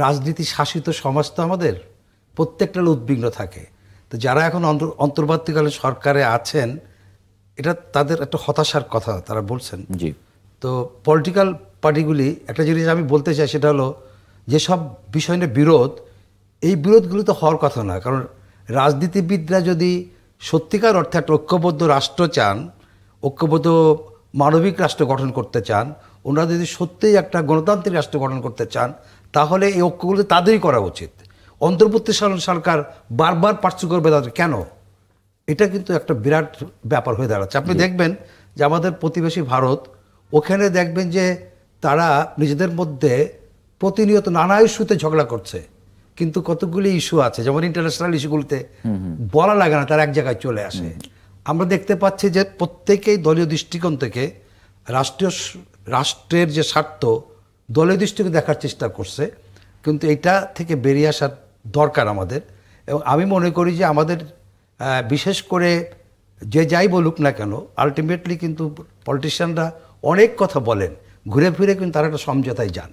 রাজনীতি শাসিত সমাজ তো আমাদের প্রত্যেকটা উদ্বিগ্ন থাকে। তো যারা এখন অন্তর্বর্তীকালীন সরকারে আছেন, এটা তাদের একটা হতাশার কথা তারা বলছেন। জি। তো পলিটিক্যাল পার্টিগুলি একটা জিনিস আমি বলতে চাই, সেটা হলো যেসব বিষয় নিয়ে বিরোধ, এই বিরোধগুলো তো হওয়ার কথা না। কারণ রাজনীতিবিদরা যদি সত্যিকার অর্থে একটা ঐক্যবদ্ধ রাষ্ট্র চান, ঐক্যবদ্ধ মানবিক রাষ্ট্র গঠন করতে চান, ওনারা যদি সত্যিই একটা গণতান্ত্রিক রাষ্ট্র গঠন করতে চান, তাহলে এই ঐক্যগুলো তাদেরই করা উচিত। অন্তর্বর্তীকালীন সরকার বারবার পার্শ্ব করবে তাদের কেন? এটা কিন্তু একটা বিরাট ব্যাপার হয়ে দাঁড়াচ্ছে। আপনি দেখবেন যে আমাদের প্রতিবেশী ভারত, ওখানে দেখবেন যে তারা নিজেদের মধ্যে প্রতিনিয়ত নানা ইস্যুতে ঝগড়া করছে, কিন্তু কতগুলি ইস্যু আছে যেমন ইন্টারন্যাশনাল ইস্যুগুলিতে বলা লাগে না, তারা এক জায়গায় চলে আসে। আমরা দেখতে পাচ্ছি যে প্রত্যেকেই দলীয় দৃষ্টিকোণ থেকে রাষ্ট্রের যে স্বার্থ দলীয় দৃষ্টিকোণ দেখার চেষ্টা করছে, কিন্তু এটা থেকে বেরিয়ে আসার দরকার আমাদের। এবং আমি মনে করি যে আমাদের বিশেষ করে যে যাই বলুক না কেন, আলটিমেটলি কিন্তু পলিটিশিয়ানরা অনেক কথা বলেন, ঘুরে ফিরে কিন্তু তারা একটা সমঝোতায় যান।